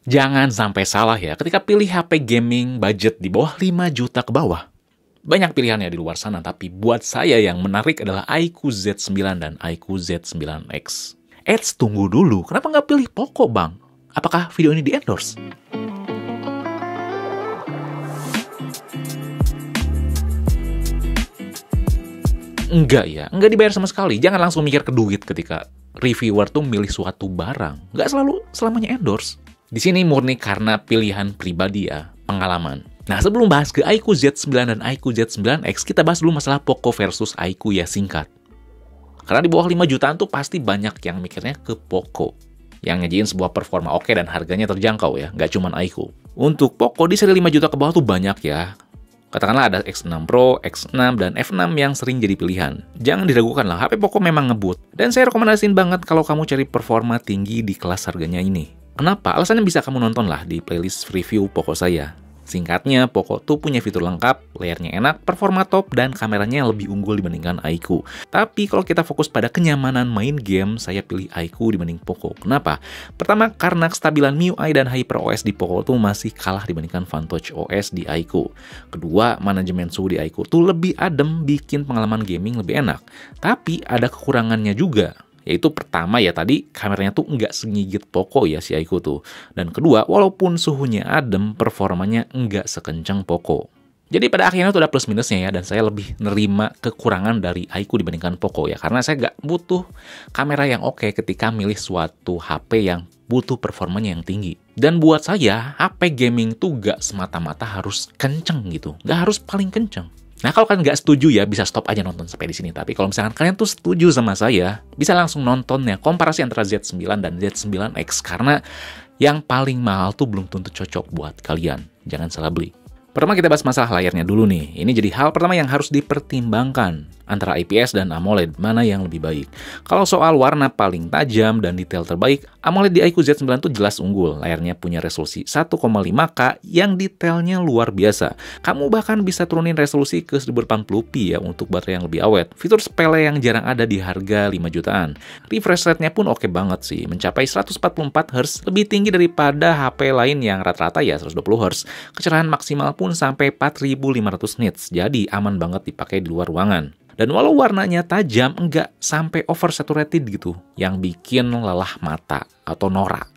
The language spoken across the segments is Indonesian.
Jangan sampai salah ya, ketika pilih HP gaming budget di bawah 5 juta ke bawah. Banyak pilihannya di luar sana, tapi buat saya yang menarik adalah iQOO Z9 dan iQOO Z9X. Tunggu dulu, kenapa nggak pilih Poco, Bang? Apakah video ini di-endorse? Enggak ya, enggak dibayar sama sekali. Jangan langsung mikir ke duit ketika reviewer tuh milih suatu barang. Nggak selalu selamanya endorse. Di sini murni karena pilihan pribadi ya, pengalaman. Nah, sebelum bahas ke iQOO Z9 dan iQOO Z9X, kita bahas dulu masalah Poco versus iQOO ya, singkat. Karena di bawah 5 jutaan tuh pasti banyak yang mikirnya ke Poco, yang nyajiin sebuah performa oke dan harganya terjangkau ya, nggak cuman iQOO. Untuk Poco di seri 5 juta ke bawah tuh banyak ya. Katakanlah ada X6 Pro, X6, dan F6 yang sering jadi pilihan. Jangan diragukan lah, HP Poco memang ngebut. Dan saya rekomendasiin banget kalau kamu cari performa tinggi di kelas harganya ini. Kenapa? Alasannya bisa kamu nonton lah di playlist review Poco saya. Singkatnya, Poco tuh punya fitur lengkap, layarnya enak, performa top, dan kameranya lebih unggul dibandingkan iQOO. Tapi kalau kita fokus pada kenyamanan main game, saya pilih iQOO dibanding Poco. Kenapa? Pertama, karena kestabilan MIUI dan HyperOS di Poco tuh masih kalah dibandingkan Fun-Touch OS di iQOO. Kedua, manajemen suhu di iQOO tuh lebih adem, bikin pengalaman gaming lebih enak. Tapi ada kekurangannya juga. Yaitu pertama ya tadi, kameranya tuh nggak segigit Poco ya si iQOO tuh. Dan kedua, walaupun suhunya adem, performanya nggak sekencang Poco. Jadi pada akhirnya tuh ada plus minusnya ya, dan saya lebih nerima kekurangan dari iQOO dibandingkan Poco ya. Karena saya nggak butuh kamera yang oke ketika milih suatu HP yang butuh performanya yang tinggi. Dan buat saya, HP gaming tuh nggak semata-mata harus kenceng gitu. Nggak harus paling kenceng. Nah, kalau kalian nggak setuju ya, bisa stop aja nonton sampai di sini. Tapi kalau misalkan kalian tuh setuju sama saya, bisa langsung nontonnya, komparasi antara Z9 dan Z9X. Karena yang paling mahal tuh belum tentu cocok buat kalian. Jangan salah beli. Pertama kita bahas masalah layarnya dulu nih. Ini jadi hal pertama yang harus dipertimbangkan. Antara IPS dan AMOLED, mana yang lebih baik? Kalau soal warna paling tajam dan detail terbaik, AMOLED di iQOO Z9 tuh jelas unggul. Layarnya punya resolusi 1,5K yang detailnya luar biasa. Kamu bahkan bisa turunin resolusi ke 1080p ya untuk baterai yang lebih awet. Fitur sepele yang jarang ada di harga 5 jutaan. Refresh rate-nya pun oke banget sih, mencapai 144Hz, lebih tinggi daripada HP lain yang rata-rata ya 120Hz. Kecerahan maksimal pun sampai 4500 nits, jadi aman banget dipakai di luar ruangan. Dan walau warnanya tajam, enggak sampai oversaturated gitu, yang bikin lelah mata atau norak.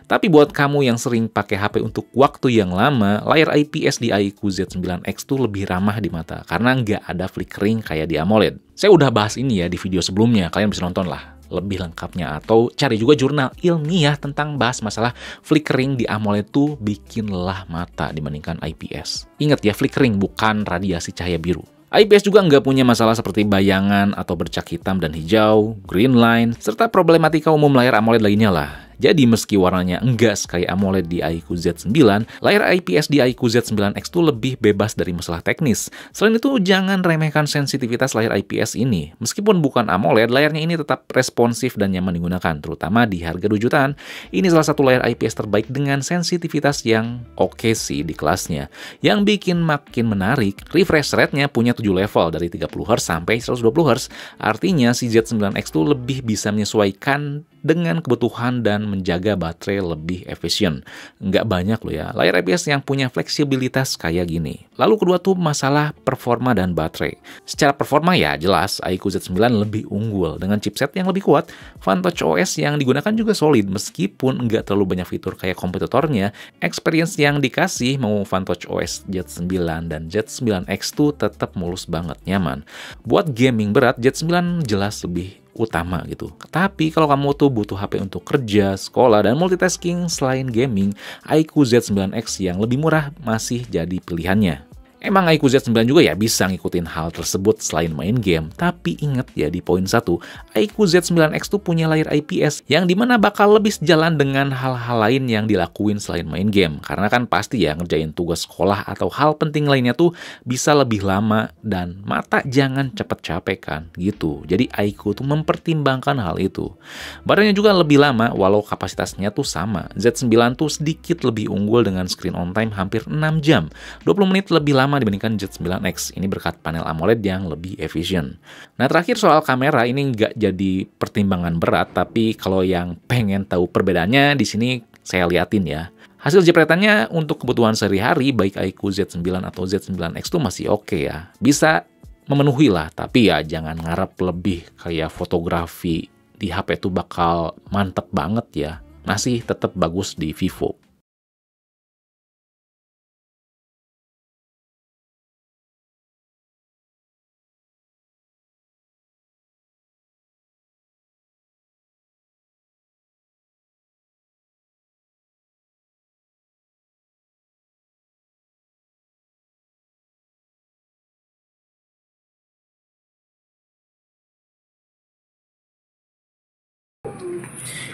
Tapi buat kamu yang sering pakai HP untuk waktu yang lama, layar IPS di iQOO Z9X tuh lebih ramah di mata, karena nggak ada flickering kayak di AMOLED. Saya udah bahas ini ya di video sebelumnya, kalian bisa nonton lah lebih lengkapnya, atau cari juga jurnal ilmiah tentang bahas masalah flickering di AMOLED tuh bikin lelah mata dibandingkan IPS. Ingat ya, flickering bukan radiasi cahaya biru. IPS juga nggak punya masalah seperti bayangan atau bercak hitam dan hijau, green line, serta problematika umum layar AMOLED lainnya lah. Jadi meski warnanya enggak sekaya AMOLED di iQOO Z9, layar IPS di iQOO Z9X tuh lebih bebas dari masalah teknis. Selain itu, jangan remehkan sensitivitas layar IPS ini. Meskipun bukan AMOLED, layarnya ini tetap responsif dan nyaman digunakan, terutama di harga 2 jutaan. Ini salah satu layar IPS terbaik dengan sensitivitas yang oke sih di kelasnya. Yang bikin makin menarik, refresh rate-nya punya 7 level dari 30Hz sampai 120Hz. Artinya si Z9X tuh lebih bisa menyesuaikan dengan kebutuhan dan menjaga baterai lebih efisien. Nggak banyak loh ya layar IPS yang punya fleksibilitas kayak gini. Lalu kedua tuh masalah performa dan baterai. Secara performa ya jelas iQOO Z9 lebih unggul dengan chipset yang lebih kuat. Fun-Touch OS yang digunakan juga solid meskipun nggak terlalu banyak fitur kayak kompetitornya. Experience yang dikasih mau Fun-Touch OS Z9 dan Z9X tuh tetap mulus banget, nyaman. Buat gaming berat, Z9 jelas lebih utama gitu. Tapi kalau kamu tuh butuh HP untuk kerja, sekolah, dan multitasking selain gaming, iQOO Z9X yang lebih murah masih jadi pilihannya. Emang iQOO Z9 juga ya bisa ngikutin hal tersebut selain main game, tapi inget ya di poin 1, iQOO Z9X tuh punya layar IPS yang dimana bakal lebih sejalan dengan hal-hal lain yang dilakuin selain main game. Karena kan pasti ya ngerjain tugas sekolah atau hal penting lainnya tuh bisa lebih lama dan mata jangan cepet capek kan gitu. Jadi iQOO tuh mempertimbangkan hal itu. Baterainya juga lebih lama walau kapasitasnya tuh sama. Z9 tuh sedikit lebih unggul dengan screen on time hampir 6 jam, 20 menit lebih lama dibandingkan Z9X. Ini berkat panel AMOLED yang lebih efisien. Nah, terakhir soal kamera, ini nggak jadi pertimbangan berat, tapi kalau yang pengen tahu perbedaannya, di sini saya liatin ya. Hasil jepretannya untuk kebutuhan sehari-hari, baik iQOO Z9 atau Z9X tuh masih oke ya. Bisa memenuhi lah, tapi ya jangan ngarep lebih kayak fotografi di HP itu bakal mantep banget ya. Masih tetap bagus di Vivo.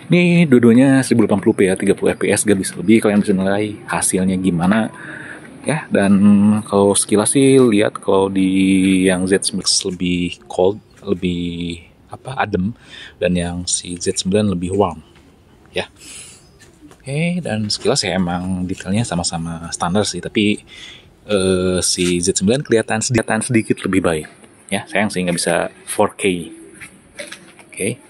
Ini dua-duanya 1080p ya, 30 fps, gak bisa lebih. Kalian bisa nilai hasilnya gimana ya. Dan kalau sekilas sih lihat kalau di yang Z9 lebih cold, lebih adem, dan yang si Z9 lebih warm ya. Oke, dan sekilas ya emang detailnya sama-sama standar sih, tapi si Z9 kelihatan sedikit lebih baik ya. Sayang sih nggak bisa 4K. Oke.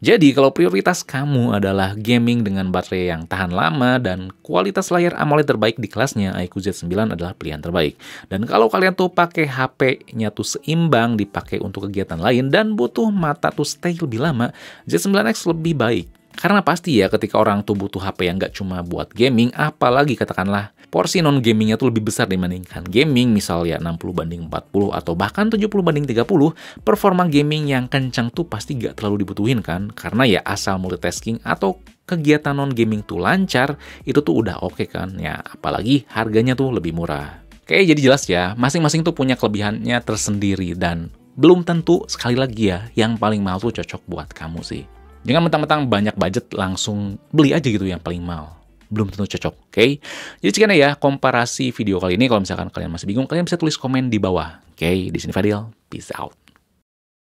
Jadi kalau prioritas kamu adalah gaming dengan baterai yang tahan lama dan kualitas layar AMOLED terbaik di kelasnya, iQOO Z9 adalah pilihan terbaik. Dan kalau kalian tuh pakai HP-nya tuh seimbang dipakai untuk kegiatan lain dan butuh mata tuh stay lebih lama, Z9X lebih baik. Karena pasti ya ketika orang tuh butuh HP yang nggak cuma buat gaming, apalagi katakanlah porsi non-gamingnya tuh lebih besar dibandingkan gaming, misal ya 60/40 atau bahkan 70/30, performa gaming yang kencang tuh pasti nggak terlalu dibutuhin kan, karena ya asal multitasking atau kegiatan non-gaming tuh lancar, itu tuh udah oke kan, ya apalagi harganya tuh lebih murah. Oke, jadi jelas ya, masing-masing tuh punya kelebihannya tersendiri dan belum tentu, sekali lagi ya, yang paling mahal tuh cocok buat kamu sih. Jangan mentang-mentang banyak budget langsung beli aja gitu yang paling mahal. Belum tentu cocok, oke? Jadi sekian ya komparasi video kali ini. Kalau misalkan kalian masih bingung, kalian bisa tulis komen di bawah. Oke, di sini Fadil. Peace out.